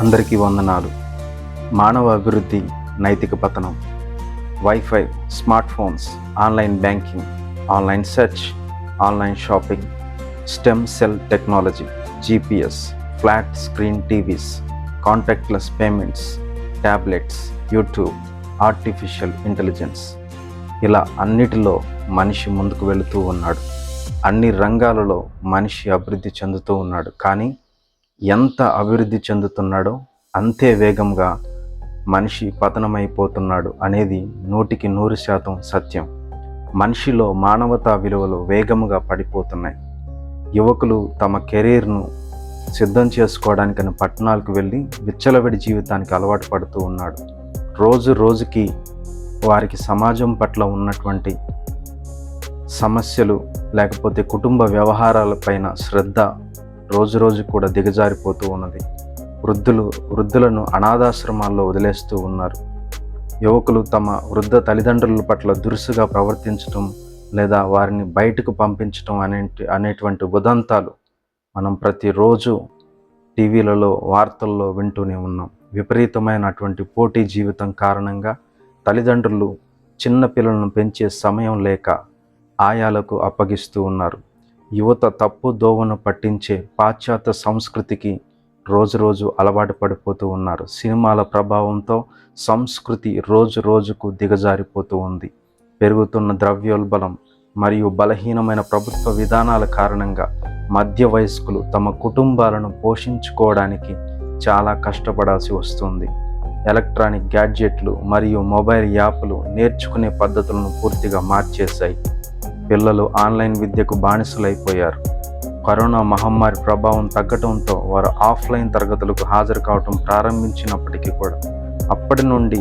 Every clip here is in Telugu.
అందరికీ వందనాలు. మానవ అభివృద్ధి, నైతిక పతనం, wifi, smart phones, online banking, online search, online shopping, stem cell technology, GPS, flat screen TVs, contactless payments, tablets, YouTube, artificial intelligence, ఇలా అన్నిటిలో మనిషి ముందుకు వెళుతూ ఉన్నాడు. అన్ని రంగాలలో మనిషి అభివృద్ధి చెందుతూ ఉన్నాడు. కానీ ఎంత అభివృద్ధి చెందుతున్నాడో అంతే వేగంగా మనిషి పతనమైపోతున్నాడు అనేది 100% సత్యం. మనిషిలో మానవతా విలువలు వేగముగా పడిపోతున్నాయి. యువకులు తమ కెరీర్ను సిద్ధం చేసుకోవడానికని పట్టణాలకు వెళ్ళి విచ్చలవిడి జీవితానికి అలవాటు పడుతూ ఉన్నాడు. రోజు రోజుకి వారికి సమాజం పట్ల ఉన్నటువంటి సమస్యలు లేకపోతే కుటుంబ వ్యవహారాలపైన శ్రద్ధ రోజు రోజు కూడా దిగజారిపోతూ ఉన్నది. వృద్ధులను అనాథాశ్రమాల్లో వదిలేస్తూ ఉన్నారు. యువకులు తమ వృద్ధ తల్లిదండ్రుల పట్ల దురుసుగా ప్రవర్తించడం లేదా వారిని బయటకు పంపించడం అనేటువంటి ఉదంతాలు మనం ప్రతిరోజు టీవీలలో వార్తల్లో వింటూనే ఉన్నాం. విపరీతమైనటువంటి పోటీ జీవితం కారణంగా తల్లిదండ్రులు చిన్న పిల్లలను పెంచే సమయం లేక ఆయాలకు అప్పగిస్తూ ఉన్నారు. యువత తప్పు దోవను పట్టించే పాశ్చాత్య సంస్కృతికి రోజు అలవాటు పడిపోతూ ఉన్నారు. సినిమాల ప్రభావంతో సంస్కృతి రోజుకు దిగజారిపోతూ ఉంది. పెరుగుతున్న ద్రవ్యోల్బణం మరియు బలహీనమైన ప్రభుత్వ విధానాల కారణంగా మధ్య వయస్కులు తమ కుటుంబాలను పోషించుకోవడానికి చాలా కష్టపడాల్సి వస్తుంది. ఎలక్ట్రానిక్ గ్యాడ్జెట్లు మరియు మొబైల్ యాప్లు నేర్చుకునే పద్ధతులను పూర్తిగా మార్చేశాయి. పిల్లలు ఆన్లైన్ విద్యకు బానిసలైపోయారు. కరోనా మహమ్మారి ప్రభావం తగ్గడంతో వారు ఆఫ్లైన్ తరగతులకు హాజరు కావటం ప్రారంభించినప్పటికీ కూడా అప్పటి నుండి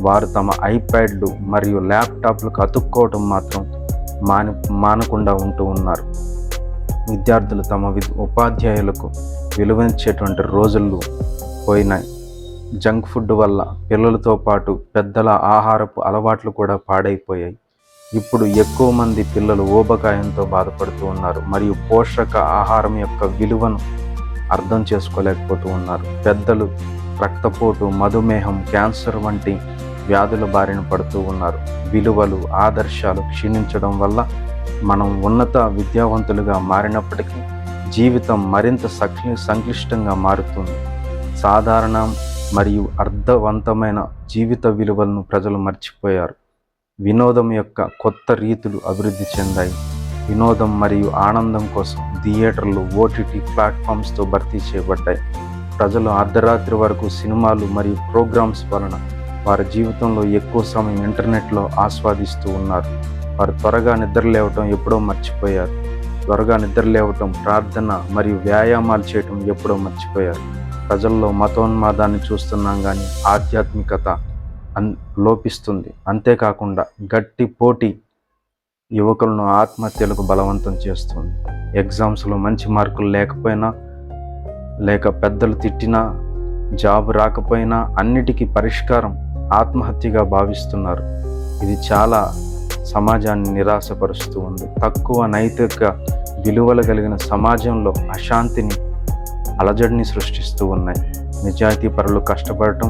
వారు తమ ఐప్యాడ్లు మరియు ల్యాప్టాప్లకు అతుక్కోవటం మాత్రం మానకుండా ఉంటూ ఉన్నారు. విద్యార్థులు తమ ఉపాధ్యాయులకు విలువించేటువంటి రోజులు పోయినాయి. జంక్ ఫుడ్ వల్ల పిల్లలతో పాటు పెద్దల ఆహారపు అలవాట్లు కూడా పాడైపోయాయి. ఇప్పుడు ఎక్కువ మంది పిల్లలు ఊబకాయంతో బాధపడుతూ ఉన్నారు మరియు పోషక ఆహారం యొక్క విలువను అర్థం చేసుకోలేకపోతూ ఉన్నారు. పెద్దలు రక్తపోటు, మధుమేహం, క్యాన్సర్ వంటి వ్యాధుల బారిన పడుతూ ఉన్నారు. విలువలు, ఆదర్శాలు క్షీణించడం వల్ల మనం ఉన్నత విద్యావంతులుగా మారినప్పటికీ జీవితం మరింత సంక్లిష్టంగా మారుతుంది. సాధారణ మరియు అర్థవంతమైన జీవిత విలువలను ప్రజలు మర్చిపోయారు. వినోదం యొక్క కొత్త రీతులు అభివృద్ధి చెందాయి. వినోదం మరియు ఆనందం కోసం థియేటర్లు, ఓటీటీ ప్లాట్ఫామ్స్తో భర్తీ చేయబడ్డాయి. ప్రజలు అర్ధరాత్రి వరకు సినిమాలు మరియు ప్రోగ్రామ్స్ వలన వారి జీవితంలో ఎక్కువ సమయం ఇంటర్నెట్లో ఆస్వాదిస్తూ ఉన్నారు. వారు త్వరగా నిద్రలేవటం ఎప్పుడో మర్చిపోయారు. ప్రార్థన మరియు వ్యాయామాలు చేయటం ఎప్పుడో మర్చిపోయారు. ప్రజల్లో మతోన్మాదాన్ని చూస్తున్నాం, కానీ ఆధ్యాత్మికత లోపిస్తుంది. అంతేకాకుండా గట్టి పోటీ యువకులను ఆత్మహత్యలకు బలవంతం చేస్తుంది. ఎగ్జామ్స్లో మంచి మార్కులు లేకపోయినా, లేక పెద్దలు తిట్టినా, జాబ్ రాకపోయినా అన్నిటికీ పరిష్కారం ఆత్మహత్యగా భావిస్తున్నారు. ఇది చాలా సమాజాన్ని నిరాశపరుస్తూ ఉంది. తక్కువ నైతిక విలువలు కలిగిన సమాజంలో అశాంతిని, అలజడిని సృష్టిస్తూ ఉన్నాయి. నిజాయితీ పరులు కష్టపడటం,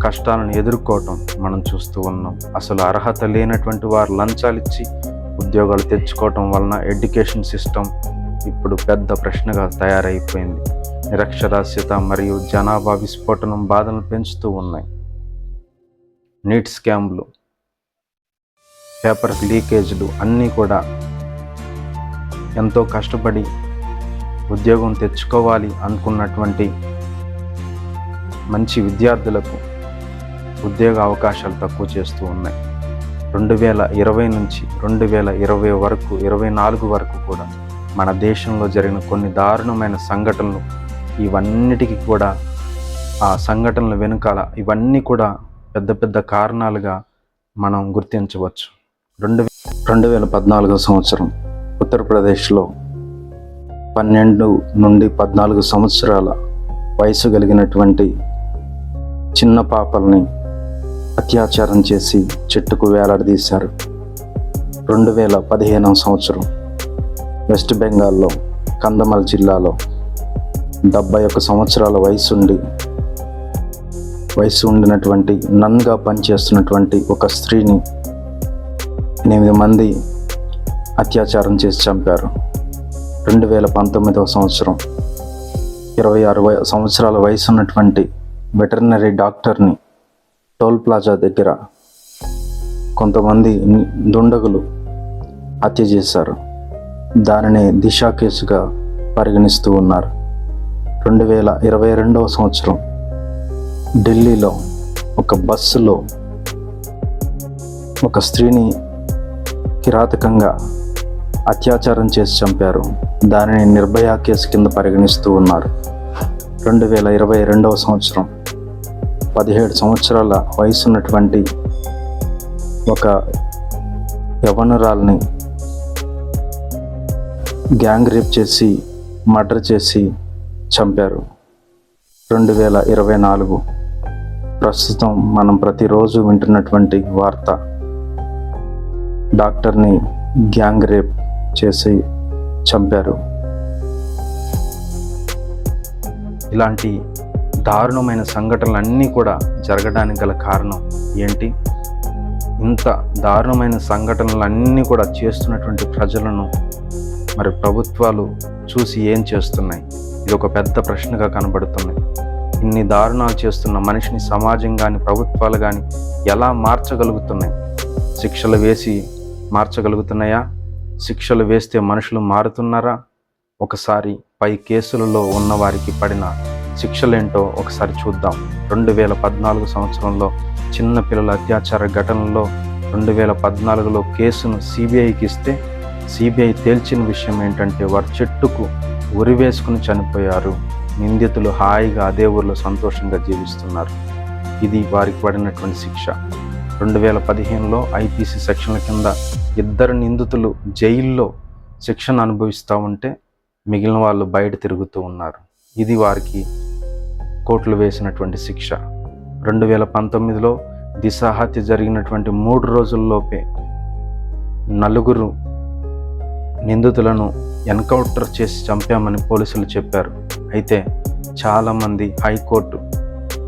కష్టాలను ఎదుర్కోవటం మనం చూస్తూ ఉన్నాం. అసలు అర్హత లేనటువంటి వారు లంచాలిచ్చి ఉద్యోగాలు తెచ్చుకోవటం వలన ఎడ్యుకేషన్ సిస్టమ్ ఇప్పుడు పెద్ద ప్రశ్నగా తయారైపోయింది. నిరక్షరాస్యత మరియు జనాభా విస్ఫోటనం బాధలను పెంచుతూ ఉన్నాయి. నీట్ స్కామ్లు, పేపర్ లీకేజీలు అన్నీ కూడా ఎంతో కష్టపడి ఉద్యోగం తెచ్చుకోవాలి అనుకున్నటువంటి మంచి విద్యార్థులకు ఉద్యోగ అవకాశాలు తక్కువ చేస్తూ ఉన్నాయి. 2020 నుంచి 2024 వరకు కూడా మన దేశంలో జరిగిన కొన్ని దారుణమైన సంఘటనలు, ఇవన్నిటికీ కూడా ఆ సంఘటనల వెనుకాల ఇవన్నీ కూడా పెద్ద కారణాలుగా మనం గుర్తించవచ్చు. 2014 సంవత్సరం ఉత్తరప్రదేశ్లో 12 నుండి 14 సంవత్సరాల వయసు కలిగినటువంటి చిన్న పాపల్ని అత్యాచారం చేసి చెట్టుకు వేలాడదీశారు. 2015 సంవత్సరం వెస్ట్ బెంగాల్లో కంధమాల్ జిల్లాలో 71 సంవత్సరాల వయసుండి వయసు ఉండినటువంటి నన్గా పనిచేస్తున్నటువంటి ఒక స్త్రీని 8 మంది అత్యాచారం చేసి చంపారు. 2019 సంవత్సరం 26 సంవత్సరాల వయసు ఉన్నటువంటి వెటర్నరీ డాక్టర్ని టోల్ ప్లాజా దగ్గర కొంతమంది దుండగులు హత్య చేశారు. దానిని దిశ కేసుగా పరిగణిస్తూ ఉన్నారు. 2022 సంవత్సరం ఢిల్లీలో ఒక బస్సులో ఒక స్త్రీని కిరాతకంగా అత్యాచారం చేసి చంపారు. దానిని నిర్భయ కేసు కింద పరిగణిస్తూ ఉన్నారు. 2022 సంవత్సరం 17 సంవత్సరాల వయసున్నటువంటి ఒక యవ్వనురాల్ని గ్యాంగ్ రేప్ చేసి మర్డర్ చేసి చంపారు. 2024 ప్రస్తుతం మనం ప్రతిరోజు వింటున్నటువంటి వార్త, డాక్టర్ని గ్యాంగ్ రేప్ చేసి చంపారు. ఇలాంటి దారుణమైన సంఘటనలన్నీ కూడా జరగడానికి గల కారణం ఏంటి? ఇంత దారుణమైన సంఘటనలన్నీ కూడా చేస్తున్నటువంటి ప్రజలను మరి ప్రభుత్వాలు చూసి ఏం చేస్తున్నాయి? ఇది ఒక పెద్ద ప్రశ్నగా కనబడుతుంది. ఇన్ని దారుణాలు చేస్తున్న మనిషిని సమాజం కానీ ప్రభుత్వాలు కానీ ఎలా మార్చగలుగుతున్నాయి? శిక్షలు వేసి మార్చగలుగుతున్నాయా? శిక్షలు వేస్తే మనుషులు మారుతున్నారా? ఒకసారి పై కేసులలో ఉన్న వారికి పడిన శిక్షలేంటో ఒకసారి చూద్దాం. 2014 సంవత్సరంలో చిన్న పిల్లల అత్యాచార ఘటనలో 2014లో కేసును సిబిఐకి ఇస్తే సిబిఐ తేల్చిన విషయం ఏంటంటే వారు చెట్టుకు ఉరివేసుకుని చనిపోయారు. నిందితులు హాయిగా అదే ఊరిలో సంతోషంగా జీవిస్తున్నారు. ఇది వారికి పడినటువంటి శిక్ష. 2015లో ఐపీసీ సెక్షన్ల కింద 2 నిందితులు జైల్లో శిక్షను అనుభవిస్తూ ఉంటే మిగిలిన వాళ్ళు బయట తిరుగుతూ ఉన్నారు. ఇది వారికి కోర్టులు వేసినటువంటి శిక్ష. 2019లో దిశ హత్య జరిగినటువంటి 3 రోజుల్లోపే 4 నిందితులను ఎన్కౌంటర్ చేసి చంపామని పోలీసులు చెప్పారు. అయితే చాలామంది హైకోర్టు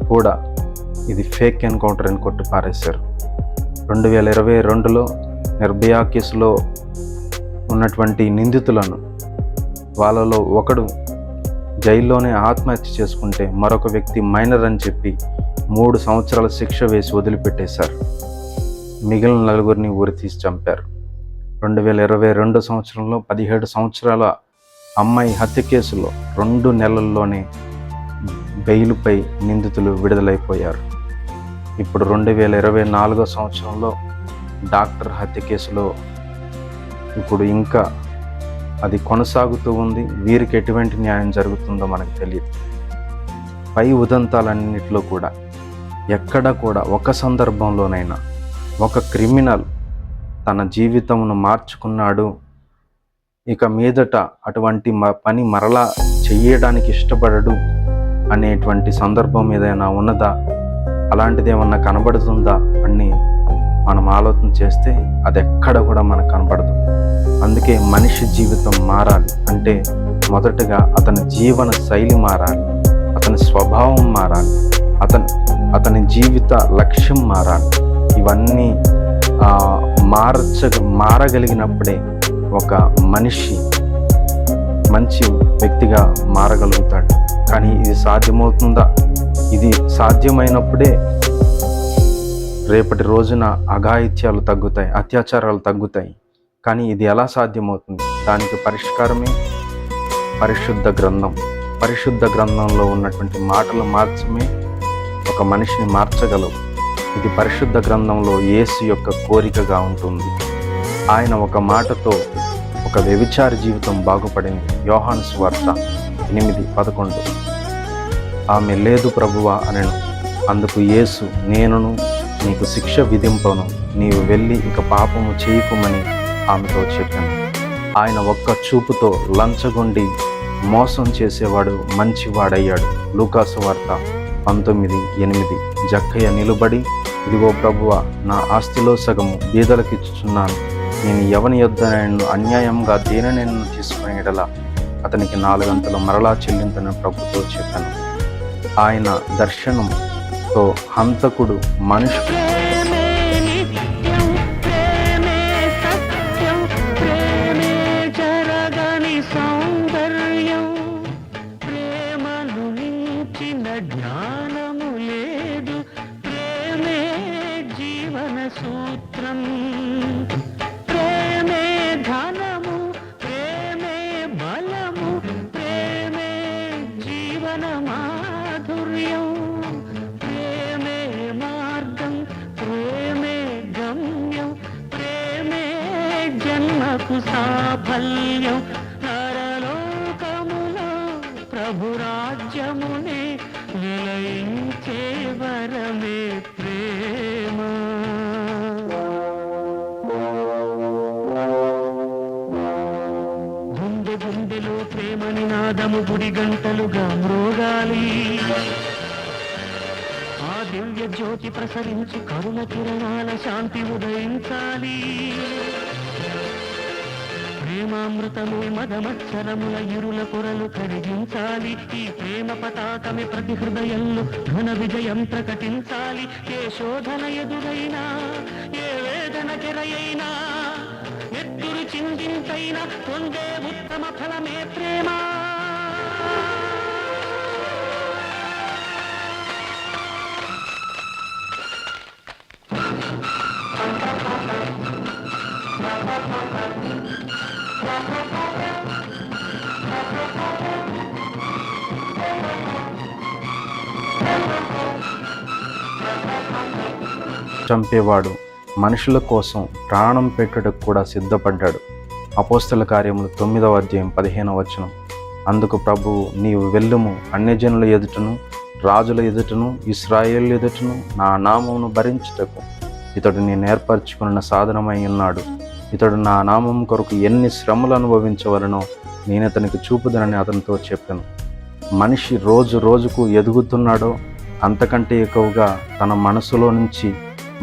కూడా ఇది ఫేక్ ఎన్కౌంటర్ అని కొట్టి పారేశారు. 2022లో నిర్భయ కేసులో ఉన్నటువంటి నిందితులను వాళ్ళలో ఒకడు జైల్లోనే ఆత్మహత్య చేసుకుంటే మరొక వ్యక్తి మైనర్ అని చెప్పి 3 సంవత్సరాల శిక్ష వేసి వదిలిపెట్టేశారు. మిగిలిన 4 ఊరి తీసి చంపారు. 2022 సంవత్సరంలో 17 సంవత్సరాల అమ్మాయి హత్య కేసులో 2 నెలల్లోనే బెయిల్పై నిందితులు విడుదలైపోయారు. ఇప్పుడు 2024 సంవత్సరంలో డాక్టర్ హత్య కేసులో ఇప్పుడు ఇంకా అది కొనసాగుతూ ఉంది. వీరికి ఎటువంటి న్యాయం జరుగుతుందో మనకు తెలియదు. పై ఉదంతాలన్నింటిలో కూడా ఎక్కడ కూడా ఒక సందర్భంలోనైనా ఒక క్రిమినల్ తన జీవితమును మార్చుకున్నాడు, ఇక మీదట అటువంటి పని మరలా చెయ్యడానికి ఇష్టపడడు అనేటువంటి సందర్భం ఏదైనా ఉన్నదా? అలాంటిది ఏమన్నా కనబడుతుందా అని మనం ఆలోచన చేస్తే అది ఎక్కడ కూడా మనకు కనబడదు. అందుకే మనిషి జీవితం మారాలి అంటే మొదటగా అతని జీవన శైలి మారాలి, అతని స్వభావం మారాలి, అతని జీవిత లక్ష్యం మారాలి. ఇవన్నీ మారగలిగినప్పుడే ఒక మనిషి మంచి వ్యక్తిగా మారగలుగుతాడు. కానీ ఇది సాధ్యమవుతుందా? ఇది సాధ్యమైనప్పుడే రేపటి రోజున అఘాయిత్యాలు తగ్గుతాయి, అత్యాచారాలు తగ్గుతాయి. కానీ ఇది ఎలా సాధ్యమవుతుంది? దానికి పరిష్కారమే పరిశుద్ధ గ్రంథం. పరిశుద్ధ గ్రంథంలో ఉన్నటువంటి మాటలు మాత్రమే ఒక మనిషిని మార్చగలవు. ఇది పరిశుద్ధ గ్రంథంలో యేసు యొక్క కోరికగా ఉంటుంది. ఆయన ఒక మాటతో ఒక వ్యభిచారి జీవితం బాగుపడింది. యోహాను సువార్త 8:11. ఆమె లేదు ప్రభువా అనెను. అందుకు యేసు, నేనును నీకు శిక్ష విధింపను, నీవు వెళ్ళి ఇక పాపము చేయకుమని ఆమెతో చెప్పాను. ఆయన ఒక్క చూపుతో లంచగొండి మోసం చేసేవాడు మంచివాడయ్యాడు. లూకాసు వార్త 19:8. జక్కయ్య నిలబడి, ఇదిగో ప్రభువా, నా ఆస్తిలో సగము బీదలకిచ్చుచున్నాను. నేను ఎవని యొద్ద నేను అన్యాయంగా దేనినైనా తీసుకునే యెడల అతనికి 4 గంటలు మరలా చెల్లింతనని ప్రభుతో చెప్పాను. ఆయన దర్శనం తో హంతకుడు మనిషి జ్ఞానము లేదు, ప్రేమే జీవన సూత్రం. ప్రేమే ధనము, ప్రేమే బలము, ప్రేమే జీవన మాధుర్యం. ప్రేమే మార్గం, ప్రేమే గమ్యం, ప్రేమే జన్మకు సాఫల్యం. నరలోకములో ప్రభురాజ్యమునే విలయించే వరమే ప్రేమ. గుండె గుండెలో ప్రేమ నినాదము గుడి గంటలుగా మ్రోగాలి. ఆ దివ్య జ్యోతి ప్రసరించి కరుణ కిరణాల శాంతి ఉదయించాలి. ప్రేమామృతమే మదమత్సరముల ఇరుల కొరలు కరిగించాలి. ఈ ప్రేమ పతాకమే ప్రతి హృదయంలో ఘన విజయం ప్రకటించాలి. ఏ శోధన ఎదురైనా, ఏ వేదన కెరయైనా, ఎత్తురు చిందించైనా పొందే ఉత్తమ ఫలమే ప్రేమ. చంపేవాడు మనుషుల కోసం ప్రాణం పెట్టుటకు కూడా సిద్ధపడ్డాడు. అపోస్తల కార్యములు 9వ అధ్యాయం 15వ వచనం. అందుకు ప్రభువు, నీవు వెళ్ళుము, అన్యజనుల ఎదుటను రాజుల ఎదుటను ఇశ్రాయేలు ఎదుటను నా నామమును భరించుటకు ఇతడు నేను ఏర్పరచుకున్న సాధనమై ఉన్నాడు. ఇతడు నా నామం కొరకు ఎన్ని శ్రమలు అనుభవించవలనో నేను అతనికి చూపుదనని అతనితో చెప్పాను. మనిషి రోజు రోజుకు ఎదుగుతున్నాడో అంతకంటే ఎక్కువగా తన మనసులో నుంచి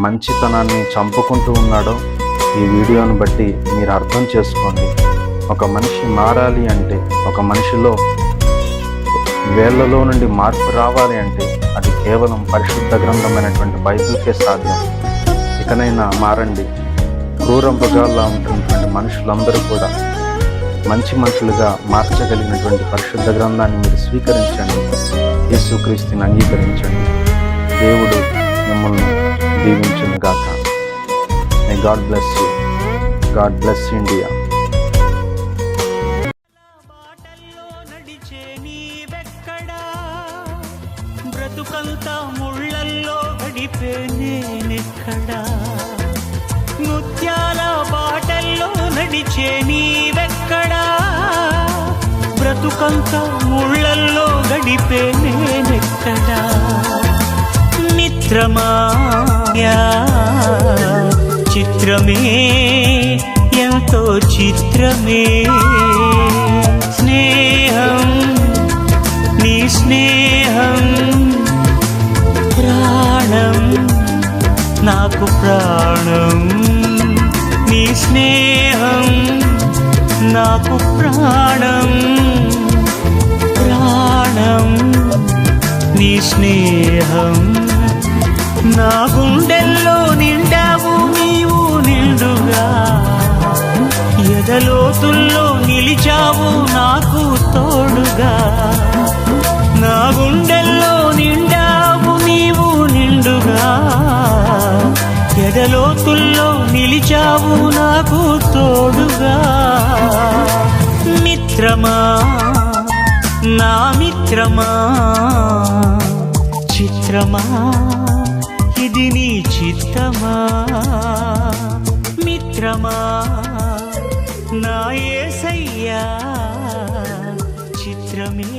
మంచితనాన్ని చంపుకుంటూ ఉన్నాడో ఈ వీడియోను బట్టి మీరు అర్థం చేసుకోండి. ఒక మనిషి మారాలి అంటే, ఒక మనిషిలో వేళ్లలో నుండి మార్పు రావాలి అంటే అది కేవలం పరిశుద్ధ గ్రంథమైనటువంటి బైబిల్కే సాధ్యం. ఇకనైనా మారండి. క్రూర మృగాల్లో ఉంటున్నటువంటి మనుషులందరూ కూడా మంచి మనుషులుగా మార్చగలిగినటువంటి పరిశుద్ధ గ్రంథాన్ని మీరు స్వీకరించండి. యేసుక్రీస్తుని అంగీకరించండి. దేవుడు మిమ్మల్ని దీవించును గాక. May God bless you. God bless India. బ్రతుకంతా ముళ్ళల్లో గడిపే నేనెక్కడా, ముత్యాల బాటల్లో నడిచే నీవెక్కడా, బ్రతుకంతా ముళ్ళల్లో గడిపే నేనెక్కడా. మిత్రమా చిత్రమే, ఎంతో చిత్రమే, స్నేహం నీ స్నేహం ప్రాణం నాకు ప్రాణం, నీ స్నేహం నాకు ప్రాణం, ప్రాణం నీ స్నేహం. నా గుండెల్లో నిండావు నీవు నిండుగా, ఎదలోతుల్లో నిలిచావు నాకు తోడుగా. నా గుండెల్లో నిండావు నీవు నిండుగా, ఎదలోతుల్లో నిలిచావు నాకు తోడుగా. మిత్రమా నా మిత్రమా, చిత్రమా ఇది నీ చిత్తమా. మిత్రమా నా యేసయ్యా చిత్రమే.